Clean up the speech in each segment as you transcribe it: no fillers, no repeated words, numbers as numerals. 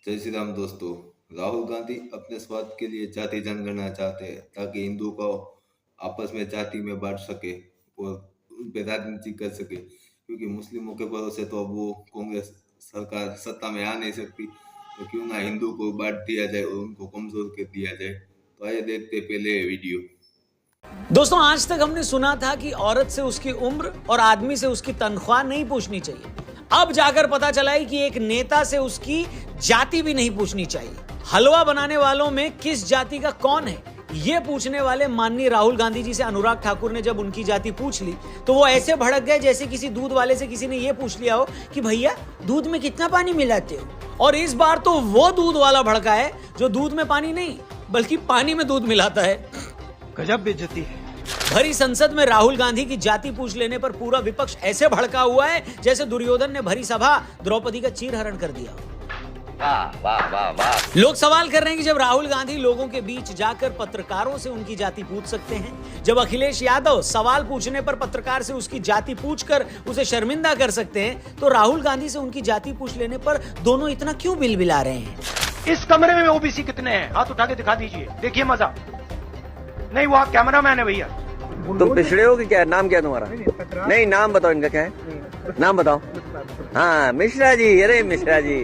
जय श्री राम दोस्तों। राहुल गांधी अपने स्वार्थ के लिए जाति जनगणना चाहते हैं ताकि हिंदू को आपस में जाति में बांट सके और उन पे राजनीति कर सके, क्योंकि मुस्लिमों के भरोसे तो अब वो कांग्रेस सरकार सत्ता में आ नहीं सकती। तो क्यों ना हिंदू को बांट दिया जाए और उनको कमजोर कर दिया जाए। तो आइए देखते पहले ये वीडियो। दोस्तों, आज तक हमने सुना था कि औरत से उसकी उम्र और आदमी से उसकी तनख्वाह नहीं पूछनी चाहिए। अब जाकर पता चला है कि एक नेता से उसकी जाति भी नहीं पूछनी चाहिए। हलवा बनाने वालों में किस जाति का कौन है, ये पूछने वाले माननीय राहुल गांधी जी से अनुराग ठाकुर ने जब उनकी जाति पूछ ली तो वो ऐसे भड़क गए जैसे किसी दूध वाले से किसी ने ये पूछ लिया हो कि भैया दूध में कितना पानी मिलाते हो। और इस बार तो वो दूध वाला भड़का है जो दूध में पानी नहीं बल्कि पानी में दूध मिलाता है। गजब बेइज्जती है। भरी संसद में राहुल गांधी की जाति पूछ लेने पर पूरा विपक्ष ऐसे भड़का हुआ है जैसे दुर्योधन ने भरी सभा द्रौपदी का चीरहरण कर दिया। वाह वाह वाह वाह। लोग सवाल कर रहे हैं कि जब राहुल गांधी लोगों के बीच जाकर पत्रकारों से उनकी जाति पूछ सकते हैं, जब अखिलेश यादव सवाल पूछने पर पत्रकार से उसकी जाति पूछकर उसे शर्मिंदा कर सकते हैं, तो राहुल गांधी से उनकी जाति पूछ लेने पर दोनों इतना क्यों बिलबिला रहे हैं? इस कमरे में ओबीसी कितने हैं? हाथ उठा के दिखा दीजिए, देखिए मजा। नहीं, वो आप कैमरा मैन है भैया। तुम पिछड़े हो कि क्या? नाम क्या तुम्हारा? नहीं, नाम बताओ इनका क्या है, नाम बताओ। हाँ, मिश्रा जी। अरे मिश्रा जी,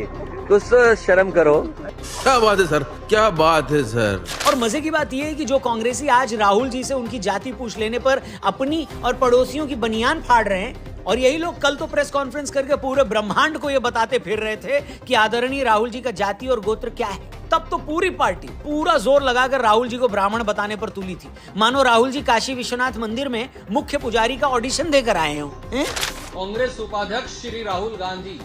कुछ तो शर्म करो। क्या बात है सर, क्या बात है सर। और मजे की बात यह है कि जो कांग्रेसी आज राहुल जी से उनकी जाति पूछ लेने पर अपनी और पड़ोसियों की बनियान फाड़ रहे हैं, और यही लोग कल तो प्रेस कॉन्फ्रेंस करके पूरे ब्रह्मांड को ये बताते फिर रहे थे कि आदरणीय राहुल जी का जाति और गोत्र क्या है, तब तो पूरी पार्टी पूरा जोर लगाकर राहुल जी को ब्राह्मण बताने पर तुली थी, मानो राहुल जी काशी विश्वनाथ मंदिर में मुख्य पुजारी का ऑडिशन देकर आए हो। कांग्रेस उपाध्यक्ष श्री राहुल गांधी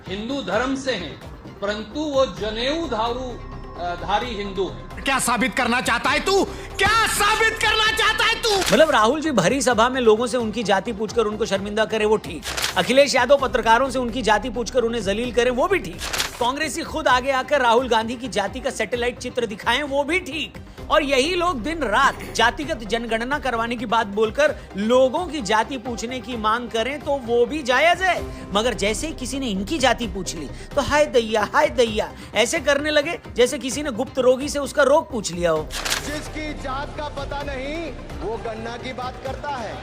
हिंदू धर्म से हैं, परंतु वो जनेऊ धारी हिंदू हैं। क्या साबित करना चाहता है तू? क्या साबित करना चाहता है तू? मतलब राहुल जी भरी सभा में लोगों से उनकी जाति पूछकर उनको शर्मिंदा करे वो ठीक, अखिलेश यादव पत्रकारों से उनकी जाति पूछकर उन्हें जलील करे वो भी ठीक, कांग्रेसी खुद आगे आकर राहुल गांधी की जाति का सैटेलाइट चित्र दिखाएं वो भी ठीक, और यही लोग दिन रात जातिगत जनगणना करवाने की बात बोलकर लोगों की जाति पूछने की मांग करें तो वो भी जायज है। मगर जैसे ही किसी ने इनकी जाति पूछ ली तो हाय दैया ऐसे करने लगे जैसे किसी ने गुप्त रोगी से उसका रोग पूछ लिया हो। जिसकी जात का पता नहीं वो गन्ना की बात करता है।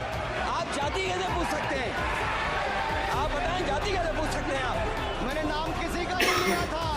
आप जाति कैसे पूछ सकते हैं? आप बताएं, जाति कैसे पूछ सकते हैं आप? मैंने नाम किसी का नहीं लिया था।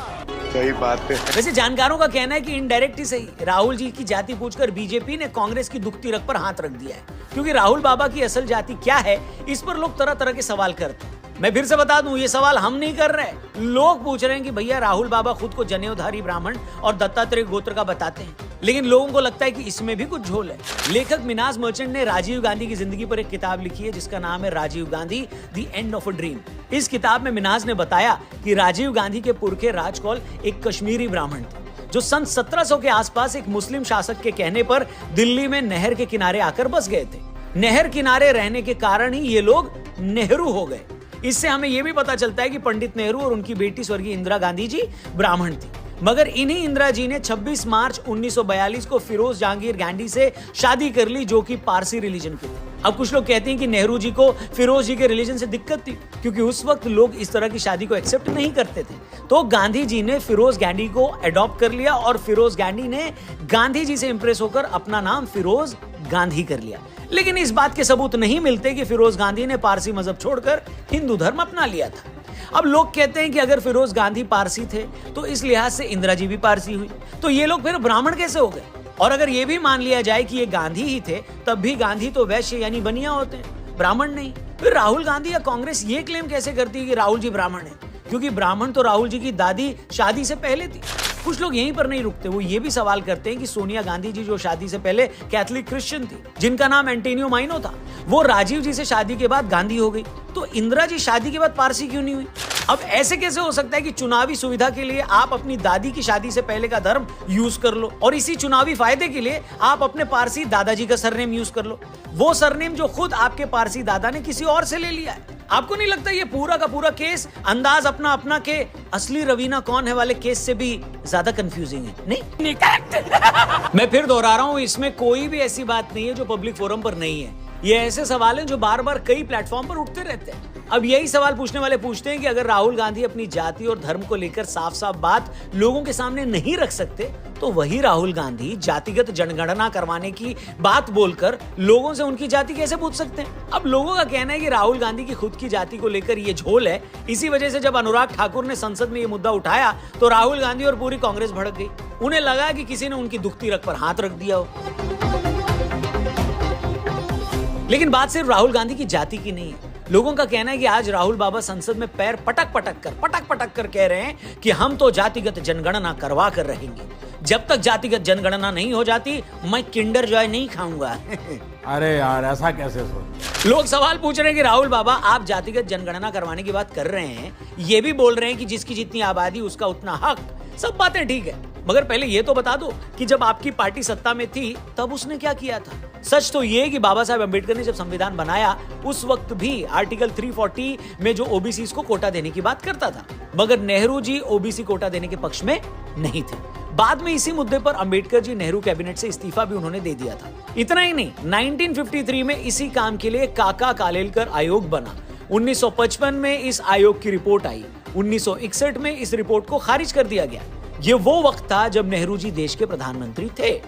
सही बात है। वैसे जानकारों का कहना है कि इनडायरेक्ट ही सही राहुल जी की जाति पूछकर बीजेपी ने कांग्रेस की दुखती रग पर हाथ रख दिया है, क्योंकि राहुल बाबा की असल जाति क्या है इस पर लोग तरह तरह के सवाल करते हैं। मैं फिर से बता दूं, ये सवाल हम नहीं कर रहे, लोग पूछ रहे हैं कि भैया राहुल बाबा खुद को जनेऊधारी ब्राह्मण और दत्तात्रेय गोत्र का बताते हैं, लेकिन लोगों को लगता है कि इसमें भी कुछ झोल है। लेखक मिनाज मर्चेंट ने राजीव गांधी की जिंदगी पर एक किताब लिखी है जिसका नाम है Rajiv Gandhi the end of a dream. इस किताब में मिनाज ने बताया कि राजीव गांधी के पुरखे राजकौल एक कश्मीरी ब्राह्मण थे जो सन 1700 के आसपास एक मुस्लिम शासक के कहने पर दिल्ली में नहर के किनारे आकर बस गए थे। नहर किनारे रहने के कारण ही ये लोग नेहरू हो गए। इससे हमें यह भी पता चलता है कि पंडित नेहरू और उनकी बेटी स्वर्गीय इंदिरा गांधी जी ब्राह्मण थी, मगर इन्हीं इंदिरा जी ने 26 मार्च 1942 को फिरोज जहांगीर गांधी से शादी कर ली जो कि पारसी रिलीजन की थी। अब कुछ लोग कहते हैं कि नेहरू जी को फिरोज जी के रिलीजन से दिक्कत थी क्योंकि उस वक्त लोग इस तरह की शादी को एक्सेप्ट नहीं करते थे, तो गांधी जी ने फिरोज गांधी को अडॉप्ट कर लिया और फिरोज गांधी ने गांधी जी से इंप्रेस होकर अपना नाम फिरोज गांधी कर लिया। लेकिन इस बात के सबूत नहीं मिलते कि फिरोज गांधी ने पारसी मजहब छोड़कर हिंदू धर्म अपना लिया था। अब लोग कहते हैं कि अगर फिरोज गांधी पारसी थे तो इस लिहाज से इंदिरा जी भी पारसी हुई, तो ये लोग फिर ब्राह्मण कैसे हो गए? और अगर ये भी मान लिया जाए कि ये गांधी ही थे, तब भी गांधी तो वैश्य यानी बनिया होते हैं, ब्राह्मण नहीं। फिर राहुल गांधी या कांग्रेस ये क्लेम कैसे करती है कि राहुल जी ब्राह्मण है, क्योंकि ब्राह्मण तो राहुल जी की दादी शादी से पहले थी। कुछ लोग यहीं पर नहीं रुकते, वो ये भी सवाल करते हैं कि सोनिया गांधी जी जो शादी से पहले कैथोलिक क्रिश्चियन थी, जिनका नाम एंटोनियो माइनो था, वो राजीव जी से शादी के बाद गांधी हो गई, तो इंदिरा जी शादी के बाद पारसी क्यों नहीं हुई? अब ऐसे कैसे हो सकता है कि चुनावी सुविधा के लिए आप अपनी दादी की शादी से पहले का धर्म यूज कर लो और इसी चुनावी फायदे के लिए आप अपने पारसी दादाजी का सरनेम यूज कर लो, वो सरनेम जो खुद आपके पारसी दादा ने किसी और से ले लिया है। आपको नहीं लगता ये पूरा का पूरा केस अंदाज अपना अपना के असली रवीना कौन है वाले केस से भी ज्यादा कंफ्यूजिंग है? नहीं मैं फिर दोहरा रहा हूं, इसमें कोई भी ऐसी बात नहीं है जो पब्लिक फोरम पर नहीं है। ये ऐसे सवाल हैं जो बार बार कई प्लेटफॉर्म पर उठते रहते हैं। अब यही सवाल पूछने वाले पूछते हैं कि अगर राहुल गांधी अपनी जाति और धर्म को लेकर साफ साफ बात लोगों के सामने नहीं रख सकते, तो वही राहुल गांधी जातिगत जनगणना करवाने की बात बोलकर लोगों से उनकी जाति कैसे पूछ सकते हैं? अब लोगों का कहना है कि राहुल गांधी की खुद की जाति को लेकर ये झोल है। इसी वजह से जब अनुराग ठाकुर ने संसद में ये मुद्दा उठाया तो राहुल गांधी और पूरी कांग्रेस भड़क गई। उन्हें लगा कि किसी ने उनकी दुखती रग पर हाथ रख दिया हो। लेकिन बात सिर्फ राहुल गांधी की जाति की नहीं है। लोगों का कहना है कि आज राहुल बाबा संसद में पैर पटक पटक कर कह रहे हैं कि हम तो जातिगत जनगणना करवा कर रहेंगे। जब तक जातिगत जनगणना नहीं हो जाती मैं किंडर जॉय नहीं खाऊंगा। अरे यार ऐसा कैसे सोच। लोग सवाल पूछ रहे हैं कि राहुल बाबा आप जातिगत जनगणना करवाने की बात कर रहे हैं, ये भी बोल रहे हैं कि जिसकी जितनी आबादी उसका उतना हक। सब बातें ठीक है, मगर पहले ये तो बता दो कि जब आपकी पार्टी सत्ता में थी तब उसने क्या किया था। सच तो ये कि बाबा साहब अम्बेडकर ने जब संविधान बनाया उस वक्त भी आर्टिकल 340 में जो ओबीसी को कोटा देने की बात करता था, मगर नेहरू जी ओबीसी कोटा देने के पक्ष में नहीं थे। बाद में इसी मुद्दे पर अंबेडकर जी नेहरू कैबिनेट से इस्तीफा भी उन्होंने दे दिया था। इतना ही नहीं, 1953 में इसी काम के लिए काका कालेलकर आयोग बना। 1955 में इस आयोग की रिपोर्ट आई। 1961 में इस रिपोर्ट को खारिज कर दिया गया। ये वो वक्त था जब नेहरू जी देश के प्रधानमंत्री थे।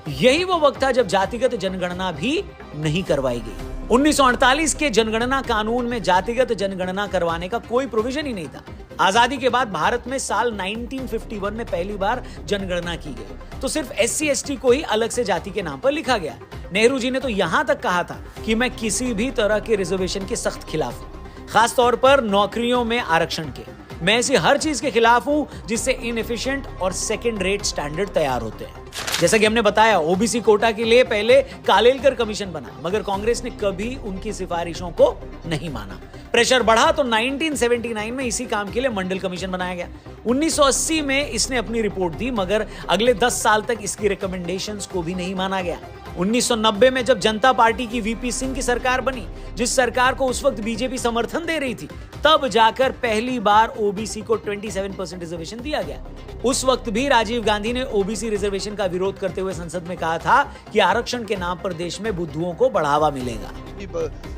यही वो वक्त था जब जातिगत जनगणना भी नहीं करवाई गई। 1948 के जनगणना कानून में जातिगत जनगणना करवाने का कोई प्रोविजन ही नहीं था। आजादी के बाद भारत में साल 1951 में पहली बार जनगणना की गई तो सिर्फ SC/ST को ही अलग से जाति के नाम पर लिखा गया। नेहरू जी ने तो यहां तक कहा था कि मैं किसी भी तरह के रिजर्वेशन के सख्त खिलाफ हूं, खास तौर पर नौकरियों में आरक्षण के। मैं ऐसी हर चीज के खिलाफ हूं जिससे इनएफिशिएंट और सेकंड रेट स्टैंडर्ड तैयार होते हैं। जैसा कि हमने बताया, ओबीसी कोटा के लिए पहले कालेलकर कमीशन बना, मगर कांग्रेस ने कभी उनकी सिफारिशों को नहीं माना। प्रेशर बढ़ा तो 1979 में इसी काम के लिए मंडल कमीशन बनाया गया। 1980 में इसने अपनी रिपोर्ट दी, मगर अगले 10 साल तक इसकी रिकमेंडेशंस को भी नहीं माना गया। 1990 में जब जनता पार्टी की वीपी सिंह की सरकार बनी, जिस सरकार को उस वक्त बीजेपी समर्थन दे रही थी, तब जाकर पहली बार ओबीसी को 27% रिजर्वेशन दिया गया। उस वक्त भी राजीव गांधी ने ओबीसी रिजर्वेशन का विरोध करते हुए संसद में कहा था कि आरक्षण के नाम पर देश में बुद्धुओं को बढ़ावा मिलेगा।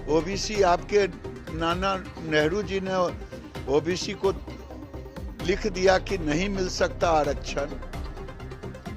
ओबीसी आपके नाना नेहरू जी ने ओबीसी को लिख दिया कि नहीं मिल सकता आरक्षण।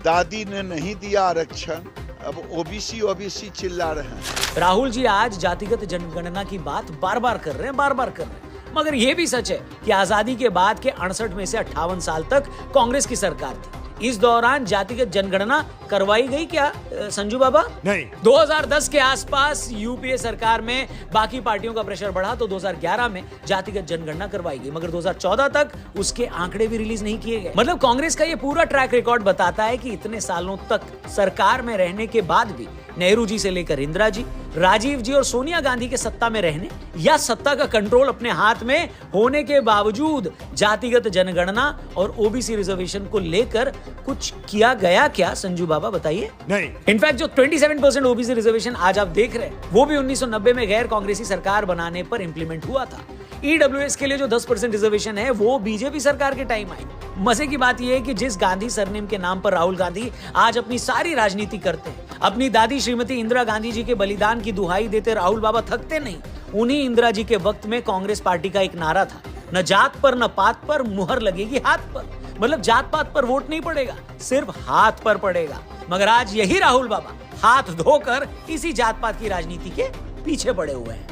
दादी ने नहीं दिया आरक्षण, अब ओबीसी चिल्ला रहे हैं। राहुल जी आज जातिगत जनगणना की बात बार बार कर रहे हैं, मगर यह भी सच है कि आजादी के बाद के 68 में से 58 साल तक कांग्रेस की सरकार थी। इस दौरान जातिगत जनगणना करवाई गई क्या संजू बाबा? नहीं। 2010 के आसपास यूपीए सरकार में बाकी पार्टियों का प्रेशर बढ़ा तो 2011 में जातिगत जनगणना करवाई गई, मगर 2014 तक उसके आंकड़े भी रिलीज नहीं किए गए। मतलब कांग्रेस का ये पूरा ट्रैक रिकॉर्ड बताता है कि इतने सालों तक सरकार में रहने के बाद भी नेहरू जी से लेकर इंदिरा जी, राजीव जी और सोनिया गांधी के सत्ता में रहने या सत्ता का कंट्रोल अपने हाथ में होने के बावजूद जातिगत जनगणना और ओबीसी रिजर्वेशन को लेकर कुछ किया गया क्या संजू बाबा, बताइए? नहीं। इनफैक्ट जो 27% ओबीसी रिजर्वेशन आज आप देख रहे हैं वो भी 1990 में गैर कांग्रेसी सरकार बनाने पर इंप्लीमेंट हुआ था। ईडब्ल्यूएस के लिए जो 10% रिजर्वेशन है वो बीजेपी सरकार के टाइम आई। मजे की बात यह है कि जिस गांधी सरनेम के नाम पर राहुल गांधी आज अपनी सारी राजनीति करते हैं, अपनी दादी श्रीमती इंदिरा गांधी जी के बलिदान की दुहाई देते राहुल बाबा थकते नहीं। उन्हीं इंदिरा जी के वक्त में कांग्रेस पार्टी का एक नारा था, न जात पर न पात पर मुहर लगेगी हाथ पर। मतलब जात पात पर वोट नहीं पड़ेगा, सिर्फ हाथ पर पड़ेगा। मगर आज यही राहुल बाबा हाथ धोकर इसी जात पात की राजनीति के पीछे पड़े हुए हैं।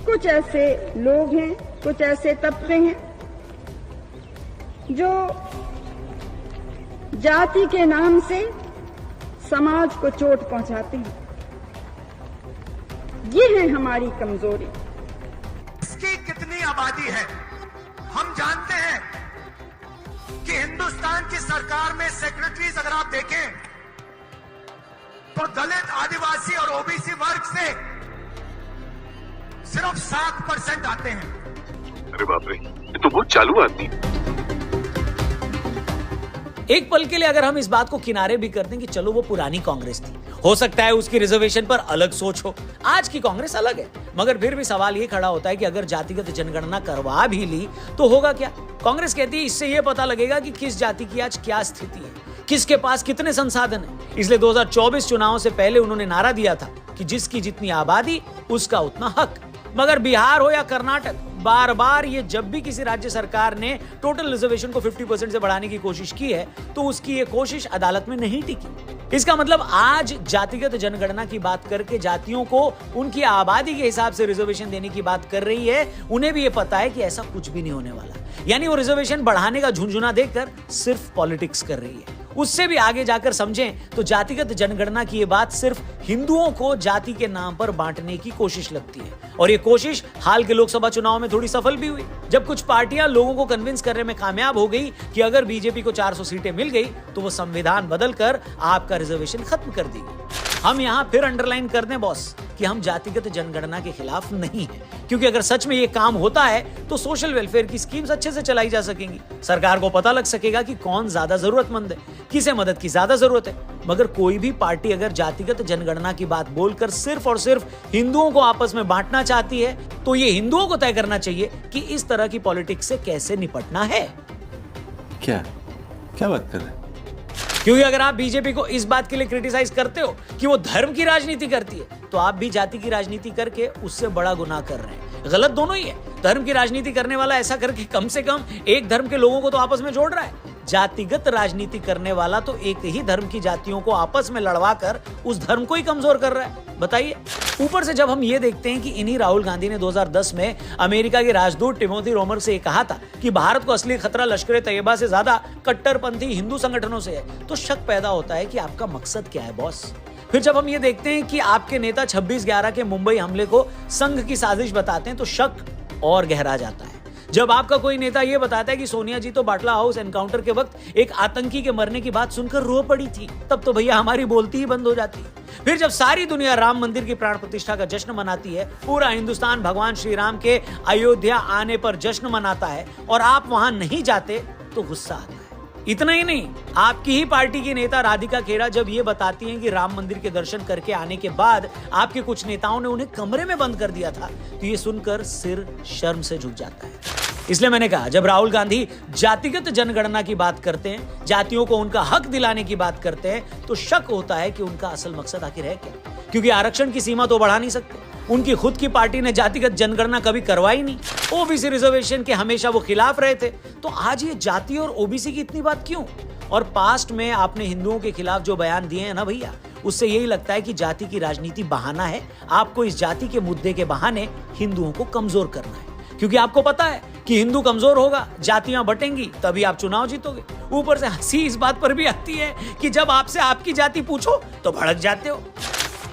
कुछ ऐसे लोग हैं, कुछ ऐसे तबके हैं जो जाति के नाम से समाज को चोट पहुंचाते हैं। ये है हमारी कमजोरी। इसकी कितनी आबादी है हम जानते हैं कि हिंदुस्तान की सरकार में सेक्रेटरीज अगर आप देखें तो दलित, आदिवासी और ओबीसी वर्ग से सिर्फ 7% आते हैं। अरे बाप रे, ये तो बहुत चालू आदमी। एक पल के लिए अगर हम इस बात को किनारे भी कर दें कि चलो वो पुरानी कांग्रेस थी, हो सकता है उसकी रिजर्वेशन पर अलग सोच हो, आज की कांग्रेस अलग है, मगर फिर भी सवाल ये खड़ा होता है कि अगर जातिगत जनगणना करवा भी ली तो होगा क्या? कांग्रेस कहती है इससे ये पता लगेगा कि किस जाति की आज क्या स्थिति है, किसके पास कितने संसाधन है। इसलिए 2024 चुनाव से पहले उन्होंने नारा दिया था, कि जिसकी जितनी आबादी उसका उतना हक। मगर बिहार हो या कर्नाटक, बार बार ये जब भी किसी राज्य सरकार ने टोटल रिजर्वेशन को 50% से बढ़ाने की कोशिश की है तो उसकी ये कोशिश अदालत में नहीं टिकी। इसका मतलब आज जातिगत जनगणना की बात करके जातियों को उनकी आबादी के हिसाब से रिजर्वेशन देने की बात कर रही है, उन्हें भी ये पता है कि ऐसा कुछ भी नहीं होने वाला। यानी वो रिजर्वेशन बढ़ाने का झुंझुना देकर सिर्फ पॉलिटिक्स कर रही है। उससे भी आगे जाकर समझें तो जातिगत जनगणना की ये बात सिर्फ हिंदुओं को जाति के नाम पर बांटने की कोशिश लगती है, और ये कोशिश हाल के लोकसभा चुनाव में थोड़ी सफल भी हुई, जब कुछ पार्टियां लोगों को कन्विंस करने में कामयाब हो गई कि अगर बीजेपी को 400 सीटें मिल गई तो वो संविधान बदलकर आपका रिजर्वेशन खत्म कर देगी। हम यहां फिर अंडरलाइन कर दें बॉस कि हम जातिगत जनगणना के खिलाफ नहीं है, क्योंकि अगर सच में ये काम होता है तो सोशल वेलफेयर की स्कीम्स अच्छे से चलाई जा सकेंगी, सरकार को पता लग सकेगा कि कौन ज्यादा जरूरतमंद है, किसे मदद की ज्यादा जरूरत है। मगर कोई भी पार्टी अगर जातिगत जनगणना की बात बोलकर सिर्फ और सिर्फ हिंदुओं को आपस में बांटना चाहती है तो ये हिंदुओं को तय करना चाहिए कि इस तरह की पॉलिटिक्स से कैसे निपटना है। क्या क्या बात कर रहे हैं? क्योंकि अगर आप बीजेपी को इस बात के लिए क्रिटिसाइज करते हो कि वो धर्म की राजनीति करती है, तो आप भी जाति की राजनीति करके उससे बड़ा गुनाह कर रहे हैं। गलत दोनों ही है। धर्म की राजनीति करने वाला ऐसा करके कम से कम एक धर्म के लोगों को तो आपस में जोड़ रहा है। जातिगत राजनीति करने वाला तो एक ही धर्म की जातियों को आपस में लड़वाकर उस धर्म को ही कमजोर कर रहा है। बताइए। ऊपर से जब हम ये देखते हैं कि इन्हीं राहुल गांधी ने 2010 में अमेरिका के राजदूत टिमोथी रोमर से कहा था कि भारत को असली खतरा लश्कर तैयबा से ज्यादा कट्टरपंथी हिंदू संगठनों से है, तो शक पैदा होता है कि आपका मकसद क्या है बॉस। फिर जब हम ये देखते हैं कि आपके नेता 26/11 के मुंबई हमले को संघ की साजिश बताते हैं तो शक और गहरा जाता है। जब आपका कोई नेता यह बताता है कि सोनिया जी तो बाटला हाउस एनकाउंटर के वक्त एक आतंकी के मरने की बात सुनकर रो पड़ी थी, तब तो भैया हमारी बोलती ही बंद हो जाती है। फिर जब सारी दुनिया राम मंदिर की प्राण प्रतिष्ठा का जश्न मनाती है, पूरा हिंदुस्तान भगवान श्री राम के अयोध्या आने पर जश्न मनाता है और आप वहां नहीं जाते तो गुस्सा आता है। इतना ही नहीं, आपकी ही पार्टी की नेता राधिका खेरा जब ये बताती हैं कि राम मंदिर के दर्शन करके आने के बाद आपके कुछ नेताओं ने उन्हें कमरे में बंद कर दिया था, तो ये सुनकर सिर शर्म से झुक जाता है। इसलिए मैंने कहा, जब राहुल गांधी जातिगत जनगणना की बात करते हैं, जातियों को उनका हक दिलाने की बात करते हैं, तो शक होता है कि उनका असल मकसद आखिर है क्या। क्योंकि आरक्षण की सीमा तो बढ़ा नहीं सकते, उनकी खुद की पार्टी ने जातिगत जनगणना कभी करवाई नहीं, ओबीसी रिजर्वेशन के हमेशा वो खिलाफ रहे थे, तो आज ये जाति और ओबीसी की इतनी बात क्यों। और पास्ट में आपने हिंदुओं के खिलाफ जो बयान दिए हैं ना भैया, उससे यही लगता है कि जाति की राजनीति बहाना है, आपको इस जाति के मुद्दे के बहाने हिंदुओं को कमजोर करना है। क्योंकि आपको पता है कि हिंदू कमजोर होगा, जातियां बटेंगी, तभी आप चुनाव जीतोगे। ऊपर से हंसी इस बात पर भी आती है कि जब आपसे आपकी जाति पूछो तो भड़क जाते हो।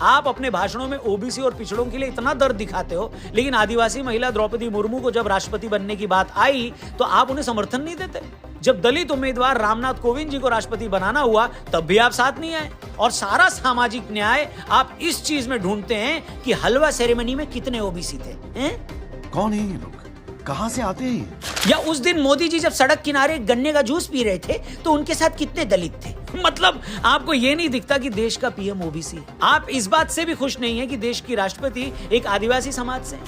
आप अपने भाषणों में ओबीसी और पिछड़ों के लिए इतना दर्द दिखाते हो, लेकिन आदिवासी महिला द्रौपदी मुर्मू को जब राष्ट्रपति बनने की बात आई तो आप उन्हें समर्थन नहीं देते। जब दलित उम्मीदवार रामनाथ कोविंद जी को राष्ट्रपति बनाना हुआ तब भी आप साथ नहीं आए। और सारा सामाजिक न्याय आप इस चीज में ढूंढते हैं कि हलवा सेरेमनी में कितने ओबीसी थे। कौन है ये लोग, कहां से आते हैं? या उस दिन मोदी जी जब सड़क किनारे गन्ने का जूस पी रहे थे तो उनके साथ कितने दलित थे। मतलब आपको ये नहीं दिखता कि देश का पीएम ओबीसी है। आप इस बात से भी खुश नहीं है कि देश की राष्ट्रपति एक आदिवासी समाज से,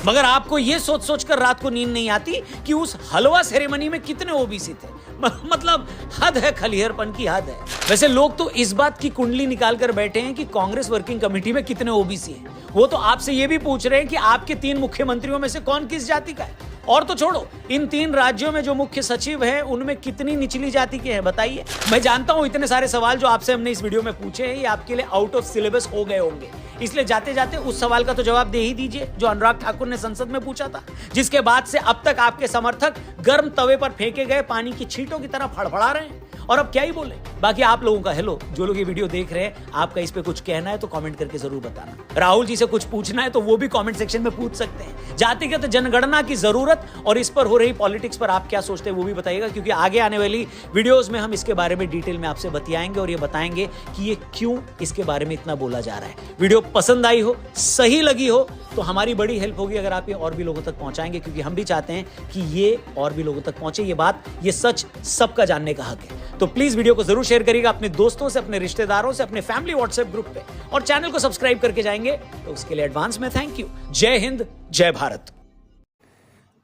मगर आपको ये सोच सोच कर रात को नींद नहीं आती कि उस हलवा सेरेमनी में कितने ओबीसी थे। मतलब हद है, खलिहरपन की हद है। वैसे लोग तो इस बात की कुंडली निकाल कर बैठे हैं कि कांग्रेस वर्किंग कमेटी में कितने ओबीसी हैं। वो तो आपसे ये भी पूछ रहे हैं कि आपके 3 मुख्यमंत्रियों में से कौन किस जाति का है। और तो छोड़ो, इन 3 राज्यों में जो मुख्य सचिव हैं उनमें कितनी निचली जाति के हैं बताइए। मैं जानता हूं इतने सारे सवाल जो आपसे हमने इस वीडियो में पूछे हैं ये आपके लिए आउट ऑफ सिलेबस हो गए होंगे, इसलिए जाते जाते उस सवाल का तो जवाब दे ही दीजिए जो अनुराग ठाकुर ने संसद में पूछा था, जिसके बाद से अब तक आपके समर्थक गर्म तवे पर फेंके गए पानी की छींटों की तरह फड़फड़ा रहे हैं। और अब क्या ही बोले। बाकी आप लोगों का हेलो, जो लोग ये वीडियो देख रहे हैं, आपका इस पे कुछ कहना है तो कमेंट करके जरूर बताना। राहुल जी से कुछ पूछना है तो वो भी कमेंट सेक्शन में पूछ सकते हैं। जातिगत जनगणना की जरूरत और इस पर हो रही पॉलिटिक्स पर आप क्या सोचते हैं वो भी बताइएगा, क्योंकि आगे आने वाली वीडियोस में हम इसके बारे में डिटेल में आपसे बतियाएंगे और ये बताएंगे कि ये क्यों इसके बारे में इतना बोला जा रहा है। वीडियो पसंद आई हो, सही लगी हो तो हमारी बड़ी हेल्प होगी अगर आप ये और भी लोगों तक पहुंचाएंगे, क्योंकि हम भी चाहते हैं कि ये और भी लोगों तक पहुंचे। ये बात, ये सच सबका जानने का हक है। तो प्लीज वीडियो को जरूर शेयर करिएगा अपने दोस्तों से, अपने रिश्तेदारों से, अपने फैमिली व्हाट्सएप ग्रुप पे, और चैनल को सब्सक्राइब करके जाएंगे तो उसके लिए एडवांस में थैंक यू। जय हिंद, जय भारत।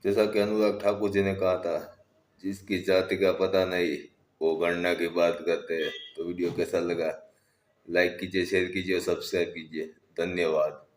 जैसा कि अनुराग ठाकुर जी ने कहा था, जिसकी जाति का पता नहीं वो गणना की बात करते हैं। तो वीडियो कैसा लगा, लाइक कीजिए, शेयर कीजिए और सब्सक्राइब कीजिए। धन्यवाद।